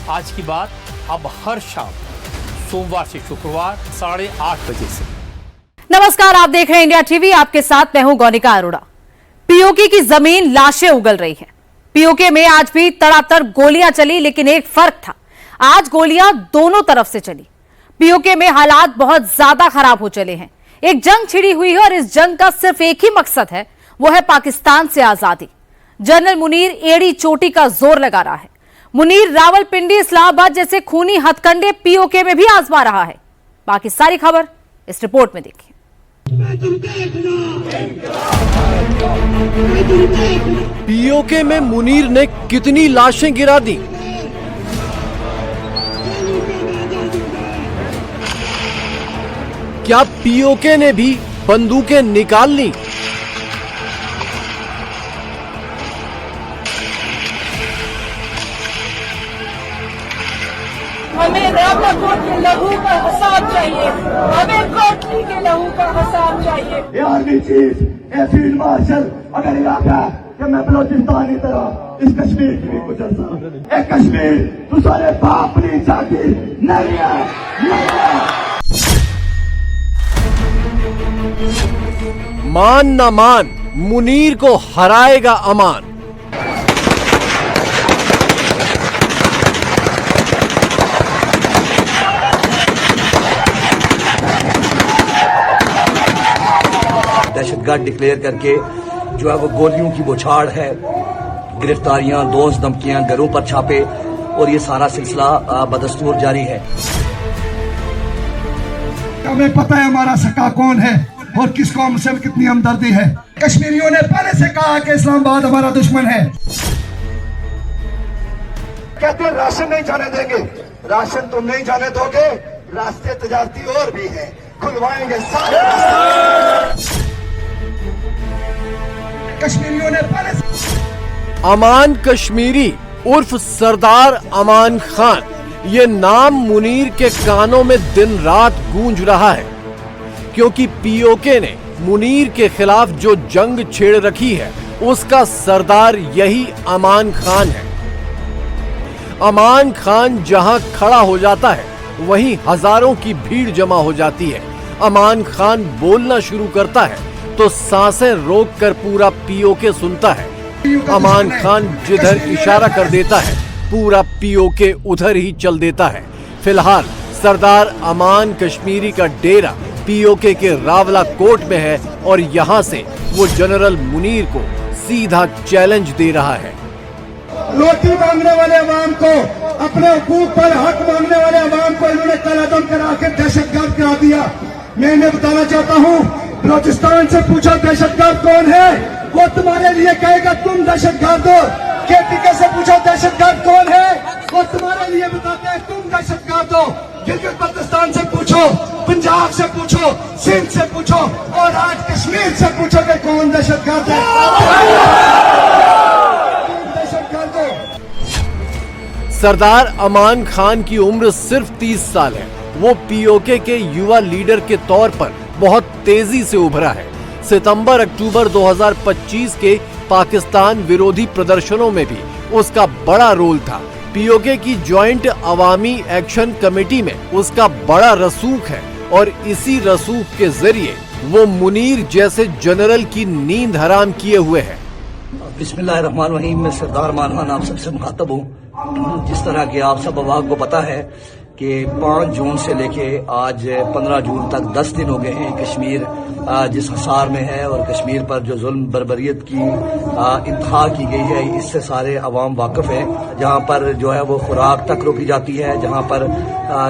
आज की बात अब हर शाम सोमवार से शुक्रवार 8:30 बजे से। नमस्कार, आप देख रहे हैं इंडिया टीवी। आपके साथ मैं हूं गौनिका अरोड़ा। पीओके की जमीन लाशें उगल रही हैं। पीओके में आज भी तड़ातड़ गोलियां चली, लेकिन एक फर्क था, आज गोलियां दोनों तरफ से चली। पीओके में हालात बहुत ज्यादा खराब हो चले हैं। एक जंग छिड़ी हुई है और इस जंग का सिर्फ एक ही मकसद है, वो है पाकिस्तान से आजादी। जनरल मुनीर एड़ी चोटी का जोर लगा रहा है। मुनीर रावलपिंडी, इस्लामाबाद जैसे खूनी हथकंडे पीओके में भी आजमा रहा है। बाकी सारी खबर इस रिपोर्ट में देखिए। पीओके में मुनीर ने कितनी लाशें गिरा दी? क्या पीओके ने भी बंदूकें निकाल ली? हमें रावलकोट के लहू का हिसाब चाहिए, हमें कोटली के लहू का हिसाब चाहिए। आर्मी चीफ फील्ड मार्शल अगर इरादा कि मैं बलोचिस्तान की तरह इस कश्मीर की भी गुजर सकूं। एक कश्मीर तू सारे बाप नहीं चाहती, नहीं है, नहीं है। मान न मान, मुनीर को हराएगा अमान। दहशतगर्द डिक्लेयर करके जो है वो गोलियों की बौछार है, गिरफ्तारियां, दोष धमकियां, घरों पर छापे, और ये सारा सिलसिला बदस्तूर जारी है। हमें पता है हमारा सका कौन है और किस कौम से कितनी हमदर्दी है। कश्मीरियों ने पहले से कहा कि इस्लामाबाद हमारा दुश्मन है। कहते हैं राशन नहीं जाने देंगे, राशन तुम नहीं जाने दोगे, रास्ते तजारती और भी हैं, खुलवाएंगे सारे रास्ते। कश्मीरियों ने पहले से अमान कश्मीरी उर्फ सरदार अमान खान, ये नाम मुनीर के कानों में दिन रात गूंज रहा है, क्योंकि पीओके ने मुनीर के खिलाफ जो जंग छेड़ रखी है उसका सरदार यही अमान खान है। अमान खान जहां खड़ा हो जाता है वहीं हजारों की भीड़ जमा हो जाती है। अमान खान बोलना शुरू करता है तो सांसें रोककर पूरा पीओके सुनता है। अमान खान जिधर इशारा कर देता है पूरा पीओके उधर ही चल देता है। फिलहाल सरदार अमान कश्मीरी का डेरा पीओके के रावलाकोट में है और यहां से वो जनरल मुनीर को सीधा चैलेंज दे रहा है। रोटी मांगने वाले अवाम को, अपने हुकूक पर हक मांगने वाले अवाम को इन्होंने कलअदम करा के दहशतगर्द करा दिया। मैं इन्हें बताना चाहता हूँ, बलोचिस्तान से पूछो दहशतगर्द कौन है, वो तुम्हारे लिए कहेगा तुम दहशतगर्द हो। केटीके से पूछो दहशतगर्द कौन है, वो तुम्हारे लिए बताते हैं तुम दहशतगर्द हो। गिलगित बल्तिस्तान से पूछो, पंजाब से पूछो, सिंध से पूछो, और आज कश्मीर से पूछो कि कौन दहशतगर्द है। दहशतगर्द हो। सरदार अमान खान की उम्र सिर्फ 30 साल है। वो पीओके के युवा लीडर के तौर पर बहुत तेजी से उभरा है। सितंबर-अक्टूबर 2025 के पाकिस्तान विरोधी प्रदर्शनों में भी उसका बड़ा रोल था। पीओके की ज्वाइंट अवामी एक्शन कमेटी में उसका बड़ा रसूख है और इसी रसूख के जरिए वो मुनीर जैसे जनरल की नींद हराम किए हुए है। बिस्मिल्लाहिर्रहमानिर्रहीम। मैं सरदार अमान खान आप सबसे मुखातब हूँ। जिस तरह के आप सब अवाम को पता है कि 5 जून से लेके आज 15 जून तक 10 दिन हो गए हैं कश्मीर जिस हसार में है, और कश्मीर पर जो जुल्म बर्बरियत की इंतहा की गई है इससे सारे अवाम वाकिफ हैं। जहाँ पर जो है वो खुराक तक रोकी जाती है, जहाँ पर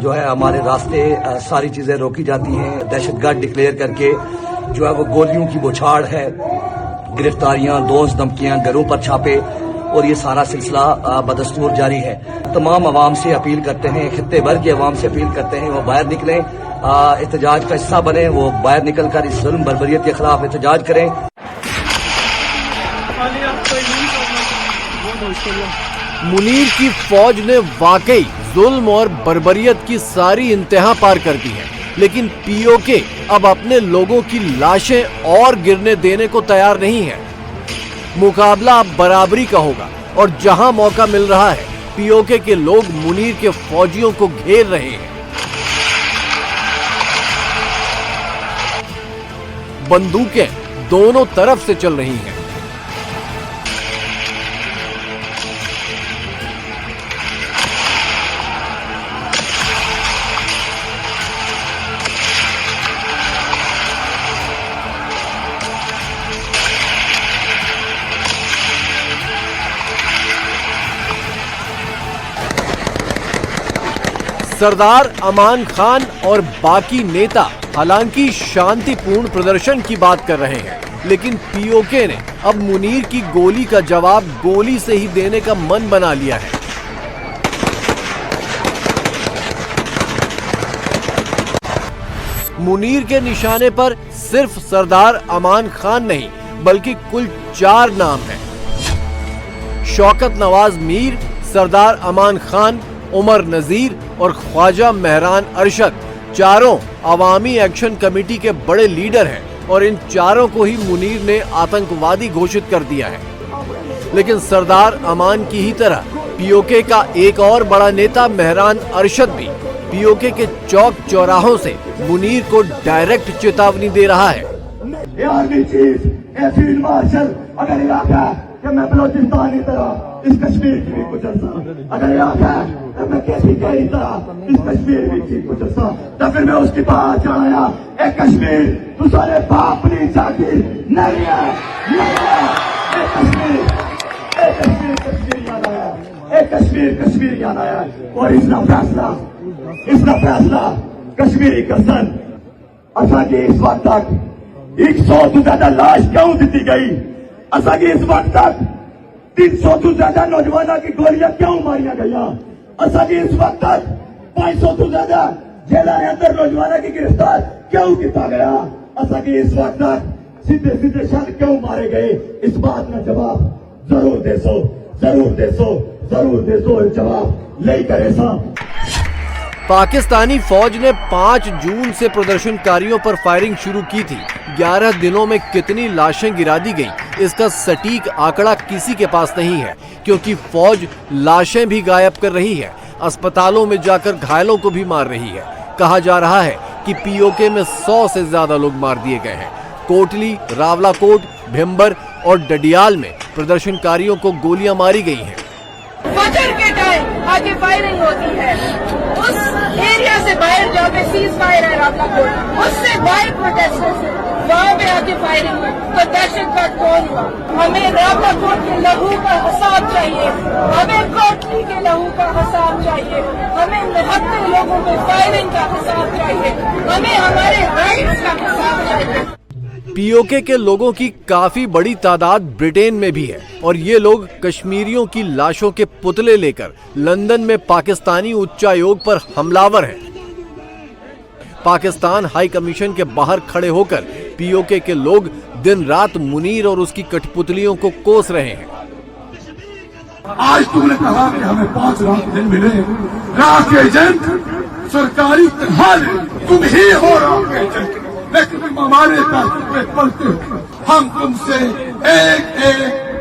जो है हमारे रास्ते सारी चीजें रोकी जाती हैं। दहशतगर्द डिक्लेयर करके जो है वो गोलियों की बौछार है, गिरफ्तारियां, दोष धमकियां, घरों पर छापे, और ये सारा सिलसिला बदस्तूर जारी है। तमाम अवाम से अपील करते हैं, खित्ते भर के अवाम से अपील करते हैं वो बाहर निकलें, एहतजाज का हिस्सा बने, वो बाहर निकलकर इस जुल्म बर्बरियत के खिलाफ एहतजाज करें। मुनीर की फौज ने वाकई जुल्म और बर्बरियत की सारी इंतहा पार कर दी है, लेकिन पीओके अब अपने लोगों की लाशें और गिरने देने को तैयार नहीं है। मुकाबला अब बराबरी का होगा और जहां मौका मिल रहा है पीओके के लोग मुनीर के फौजियों को घेर रहे हैं। बंदूकें दोनों तरफ से चल रही हैं। सरदार अमान खान और बाकी नेता हालांकि शांतिपूर्ण प्रदर्शन की बात कर रहे हैं, लेकिन पीओके ने अब मुनीर की गोली का जवाब गोली से ही देने का मन बना लिया है। मुनीर के निशाने पर सिर्फ सरदार अमान खान नहीं बल्कि कुल 4 नाम हैं। शौकत नवाज मीर, सरदार अमान खान, उमर नजीर और ख्वाजा मेहरान अरशद चारों अवामी एक्शन कमेटी के बड़े लीडर हैं और इन चारों को ही मुनीर ने आतंकवादी घोषित कर दिया है। लेकिन सरदार अमान की ही तरह पीओके का एक और बड़ा नेता मेहरान अरशद भी पीओके के चौक चौराहों से मुनीर को डायरेक्ट चेतावनी दे रहा है। आर्मी चीफ फील्ड मार्शल अगर इरादा है कि मैं बलोचिस्तान की तरह इस कश्मीर की भी कुचल सा, अगर इरादा है कि मैं कैसी कई तरह इस कश्मीर की कुचल सा, तो फिर मैं उसकी बात चढ़ाया। एक कश्मीर तू सारे बाप नहीं चाहती नहीं है, एक कश्मीर याद आया, एक कश्मीर याद आया। और इसका फैसला कश्मीरी कसन असा की इस वक्त तक 100 से ज्यादा लाश क्यों दी गई, असा की इस वक्त तक 300 से ज्यादा नौजवानों की गोलियां क्यों मारिया गई, असा की इस वक्त तक 500 से ज्यादा जेल के अंदर नौजवानों की गिरफ्तार क्यों किया गया, असा की इस वक्त तक सीधे शब्द क्यों मारे गए। इस बात का जवाब जरूर देसो जवाब ले करे सा। पाकिस्तानी फौज ने 5 जून से प्रदर्शनकारियों पर फायरिंग शुरू की थी। 11 दिनों में कितनी लाशें गिरा दी गईं, इसका सटीक आंकड़ा किसी के पास नहीं है, क्योंकि फौज लाशें भी गायब कर रही है, अस्पतालों में जाकर घायलों को भी मार रही है। कहा जा रहा है कि पीओके में 100 से ज्यादा लोग मार दिए गए हैं। कोटली, रावलाकोट, भिम्बर और डडियाल में प्रदर्शनकारियों को गोलियां मारी गई हैं। फजर के टाइम आगे फायरिंग होती है, उस एरिया से बाहर जहाँ पे सीज फायर है रावलाकोट, उससे बाहर प्रोटेस्टर्स है, वहाँ पे आगे फायरिंग हुई तो दहशतगर्द कौन हुआ। हमें रावलाकोट के लहू का हिसाब चाहिए, हमें कोटली के लहू का हिसाब चाहिए, हमें 79 लोगों पे फायरिंग का हिसाब चाहिए, हमें हमारे राइट्स का हिसाब चाहिए। पीओके के लोगों की काफी बड़ी तादाद ब्रिटेन में भी है और ये लोग कश्मीरियों की लाशों के पुतले लेकर लंदन में पाकिस्तानी उच्चायोग पर हमलावर हैं। पाकिस्तान हाई कमीशन के बाहर खड़े होकर पीओके के लोग दिन रात मुनीर और उसकी कठपुतलियों को कोस रहे हैं। आज तुमने कहा कि हमें 5 लाख दिन मिले, राख एजेंट सरकारी तुम ही हो राख एजेंट, लेकिन तुम हमारे पे पलते हो। हम तुमसे एक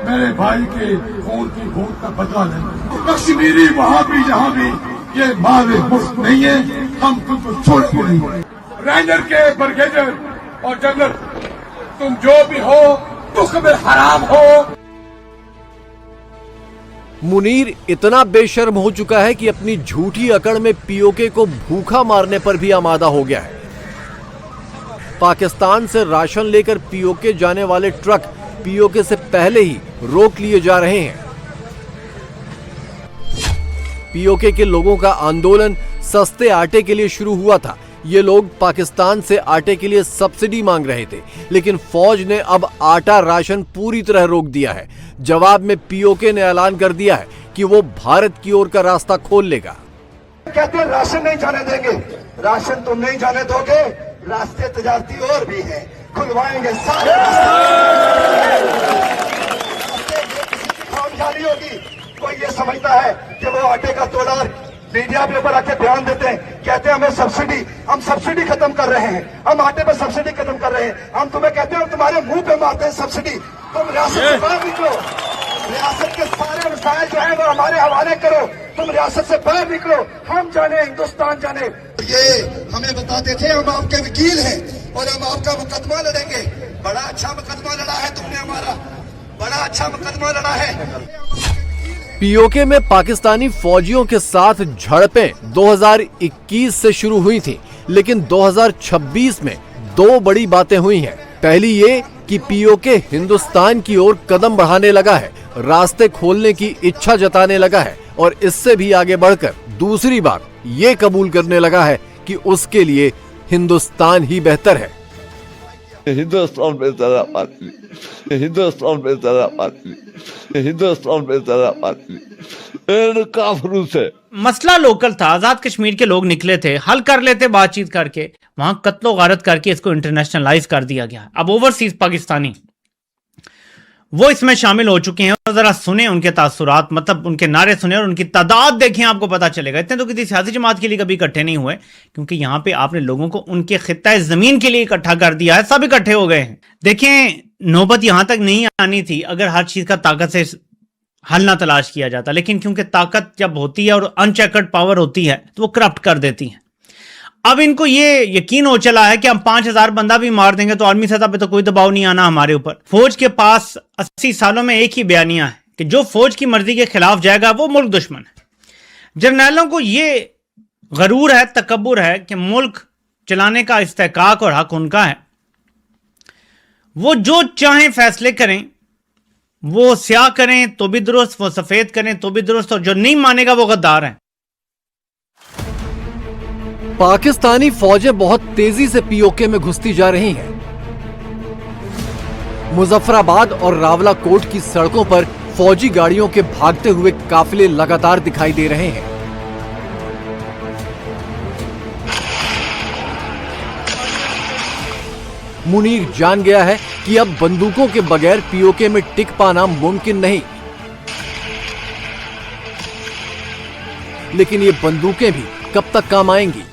मेरे भाई के खून की बूंद का बदला लेंगे। कश्मीरी वहाँ भी जहाँ भी ये मारे मुफ्त नहीं है, हम तुमको छोड़ते नहीं। रेंजर के ब्रिगेडियर और जनरल तुम जो भी हो दुख में हराम हो। मुनीर इतना बेशर्म हो चुका है कि अपनी झूठी अकड़ में पीओके को भूखा मारने पर भी आमादा हो गया है। पाकिस्तान से राशन लेकर पीओके जाने वाले ट्रक पीओके से पहले ही रोक लिए जा रहे हैं। पीओके के लोगों का आंदोलन सस्ते आटे के लिए शुरू हुआ था। ये लोग पाकिस्तान से आटे के लिए सब्सिडी मांग रहे थे, लेकिन फौज ने अब आटा राशन पूरी तरह रोक दिया है। जवाब में पीओके ने ऐलान कर दिया है कि वो भारत की ओर का रास्ता खोल लेगा। कहते हैं राशन नहीं जाने देंगे, राशन तुम नहीं जाने दोगे, रास्ते तजारती और भी हैं, खुलवाएंगे सारे खामखियाली होगी। कोई ये समझता है कि वो आटे का तोड़ा मीडिया के ऊपर आके बयान देते हैं, कहते हैं हम सब्सिडी खत्म कर रहे हैं, हम आटे पर सब्सिडी खत्म कर रहे हैं। हम तुम्हें कहते हैं तुम्हारे मुंह पे मारते हैं सब्सिडी। तुम रियासत से बाहर निकलो, रियासत के सारे वसाइल जो है वो हमारे हवाले करो, तुम रियासत से बाहर निकलो, हम जाने, हिंदुस्तान जाने। ये हमें बताते थे हम आपके वकील हैं और हम आपका मुकदमा लड़ेंगे। बड़ा अच्छा मुकदमा लड़ा है तुमने हमारा, बड़ा अच्छा मुकदमा लड़ा है। पीओके में पाकिस्तानी फौजियों के साथ झड़पें 2021 से शुरू हुई थी, लेकिन 2026 में दो बड़ी बातें हुई हैं। पहली ये कि पीओके हिंदुस्तान की ओर कदम बढ़ाने लगा है, रास्ते खोलने की इच्छा जताने लगा है और इससे भी आगे बढ़कर दूसरी बात ये कबूल करने लगा है कि उसके लिए हिंदुस्तान ही बेहतर है। हिंदुस्तान बेहतर है, हिंदुस्तान बेहतर है, हिंदुस्तान बेहतर है, काफिरों से। मसला लोकल था, आजाद कश्मीर के लोग निकले थे, हल कर लेते बातचीत करके, वहां कत्लो गारत करके इसको इंटरनेशनलाइज कर दिया गया। अब ओवरसीज पाकिस्तानी वो इसमें शामिल हो चुके हैं। जरा सुने उनके तासुरात, मतलब उनके नारे सुने और उनकी तादाद देखें, आपको पता चलेगा। इतने तो किसी सियासी जमात के लिए कभी इकट्ठे नहीं हुए, क्योंकि यहां पे आपने लोगों को उनके खित्ता जमीन के लिए इकट्ठा कर दिया है, सब इकट्ठे हो गए हैं। देखें, नौबत यहां तक नहीं आनी थी अगर हर चीज का ताकत से हल ना तलाश किया जाता, लेकिन क्योंकि ताकत जब होती है और अनचेकर्ड पावर होती है तो वो करप्ट कर देती है। अब इनको ये यकीन हो चला है कि हम 5000 बंदा भी मार देंगे तो आर्मी सतह पे तो कोई दबाव नहीं आना हमारे ऊपर। फौज के पास 80 सालों में एक ही बयानिया है कि जो फौज की मर्जी के खिलाफ जाएगा वो मुल्क दुश्मन है। जर्नैलों को ये गरूर है, तकब्बुर है कि मुल्क चलाने का इस्तेकाक और हक उनका है, वो जो चाहें फैसले करें, वो स्याह करें तो भी दुरुस्त, वो सफेद करें तो भी दुरुस्त, और जो नहीं मानेगा वो गद्दार है। पाकिस्तानी फौजें बहुत तेजी से पीओके में घुसती जा रही हैं। मुजफ्फराबाद और रावलाकोट की सड़कों पर फौजी गाड़ियों के भागते हुए काफिले लगातार दिखाई दे रहे हैं। मुनीर जान गया है कि अब बंदूकों के बगैर पीओके में टिक पाना मुमकिन नहीं, लेकिन ये बंदूकें भी कब तक काम आएंगी?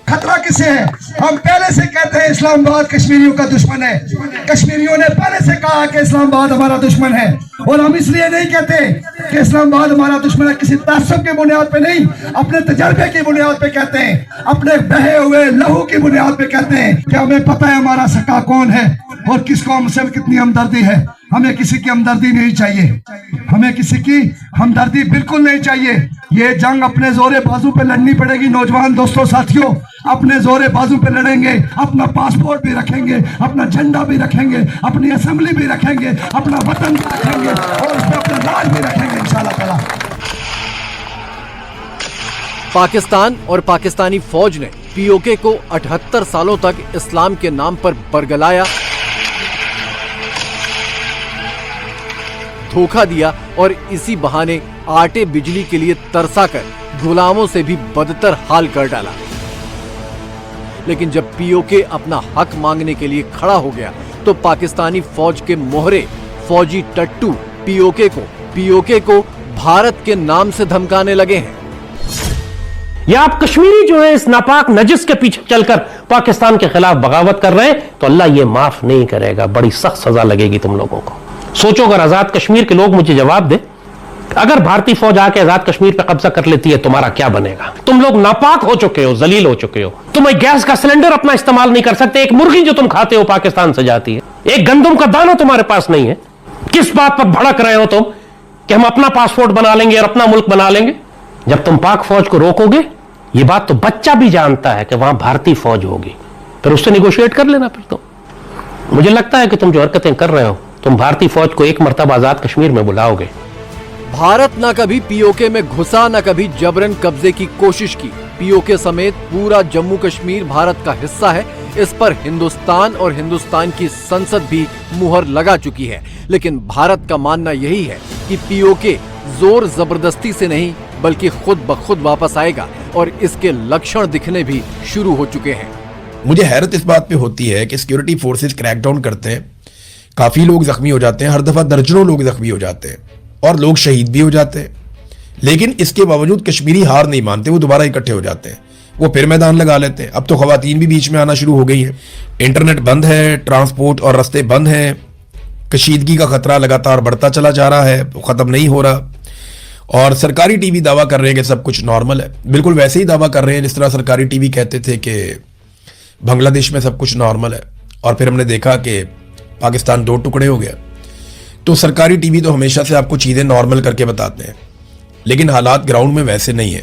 खतरा किसे है? हम पहले से कहते हैं इस्लामाबाद कश्मीरियों का दुश्मन है। कश्मीरियों ने पहले से कहा कि इस्लामाबाद हमारा दुश्मन है, और हम इसलिए नहीं कहते कि इस्लामाबाद हमारा दुश्मन है, किसी तासुब के बुनियाद पे नहीं, अपने तजर्बे की बुनियाद पे कहते हैं, अपने बहे हुए लहू की बुनियाद पे कहते हैं कि हमें पता है हमारा सका कौन है और किसको हमसे कितनी हमदर्दी है। हमें किसी की हमदर्दी नहीं चाहिए, हमें किसी की हमदर्दी बिल्कुल नहीं चाहिए। ये जंग अपने जोरे बाजू पे लड़नी पड़ेगी। नौजवान दोस्तों, साथियों, अपने जोरे बाजू पे लड़ेंगे, अपना पासपोर्ट भी रखेंगे, अपना झंडा भी रखेंगे, अपनी असेंबली भी रखेंगे, अपना वतन भी रखेंगे और उसमें अपना राज भी रखेंगे इंशाल्लाह ताला। पाकिस्तान और पाकिस्तानी फौज ने पीओके को 78 सालों तक इस्लाम के नाम पर बरगलाया, धोखा दिया और इसी बहाने आटे बिजली के लिए तरसा कर गुलामों से भी बदतर हाल कर डाला। लेकिन जब पीओके अपना हक मांगने के लिए खड़ा हो गया तो पाकिस्तानी फौज के मोहरे फौजी टट्टू पीओके को भारत के नाम से धमकाने लगे हैं। या आप कश्मीरी जो है इस नापाक नजिस के पीछे चलकर पाकिस्तान के खिलाफ बगावत कर रहे हैं तो अल्लाह ये माफ नहीं करेगा, बड़ी सख्त सजा लगेगी तुम लोगों को। सोचो, अगर आजाद कश्मीर के लोग मुझे जवाब दे, अगर भारतीय फौज आके आजाद कश्मीर पे कब्जा कर लेती है तुम्हारा क्या बनेगा? तुम लोग नापाक हो चुके हो, जलील हो चुके हो। तुम एक गैस का सिलेंडर अपना इस्तेमाल नहीं कर सकते, एक मुर्गी जो तुम खाते हो पाकिस्तान से जाती है, एक गंदम का दाना तुम्हारे पास नहीं है। किस बात पर भड़क रहे हो तुम कि हम अपना पासपोर्ट बना लेंगे और अपना मुल्क बना लेंगे? जब तुम पाक फौज को रोकोगे, ये बात तो बच्चा भी जानता है कि वहां भारतीय फौज होगी, फिर उससे निगोशिएट कर लेना। फिर तो मुझे लगता है कि तुम जो हरकतें कर रहे हो, तुम भारतीय फौज को एक मर्तबा आजाद कश्मीर में बुलाओगे। भारत न कभी पीओके में घुसा, न कभी जबरन कब्जे की कोशिश की। पीओके समेत पूरा जम्मू कश्मीर भारत का हिस्सा है। इस पर हिंदुस्तान और हिंदुस्तान की संसद भी मुहर लगा चुकी है। लेकिन भारत का मानना यही है कि पीओके जोर जबरदस्ती से नहीं बल्कि खुद ब खुद वापस आएगा और इसके लक्षण दिखने भी शुरू हो चुके हैं। मुझे हैरत इस बात पे होती है कि सिक्योरिटी फोर्सेस क्रैकडाउन करते हैं, काफी लोग जख्मी हो जाते हैं, हर दफा दर्जनों लोग जख्मी हो जाते हैं और लोग शहीद भी हो जाते हैं, लेकिन इसके बावजूद कश्मीरी हार नहीं मानते, वो दोबारा इकट्ठे हो जाते हैं, वो फिर मैदान लगा लेते हैं। अब तो खवातीन भी बीच में आना शुरू हो गई हैं, इंटरनेट बंद है, ट्रांसपोर्ट और रास्ते बंद हैं, कशीदगी का खतरा लगातार बढ़ता चला जा रहा है, खत्म नहीं हो रहा। और सरकारी टीवी दावा कर रहे हैं कि सब कुछ नॉर्मल है। बिल्कुल वैसे ही दावा कर रहे हैं जिस तरह सरकारी टीवी कहते थे कि बांग्लादेश में सब कुछ नॉर्मल है, और फिर हमने देखा कि पाकिस्तान 2 टुकड़े हो गया। तो सरकारी टीवी तो हमेशा से आपको चीज़ें नॉर्मल करके बताते हैं, लेकिन हालात ग्राउंड में वैसे नहीं है।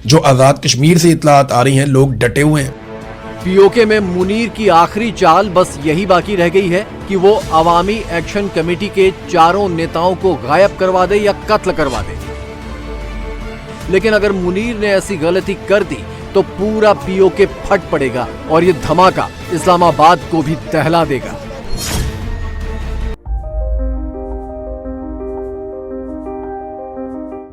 जो आज़ाद कश्मीर से इत्तलात आ रही हैं, लोग डटे हुए हैं। पीओके में मुनीर की आखिरी चाल बस यही बाकी रह गई है कि वो अवामी एक्शन कमेटी के 4 नेताओं को गायब करवा दे या कत्ल करवा दे। लेकिन अगर मुनीर ने ऐसी गलती कर दी तो पूरा पीओके फट पड़ेगा और ये धमाका इस्लामाबाद को भी दहला देगा।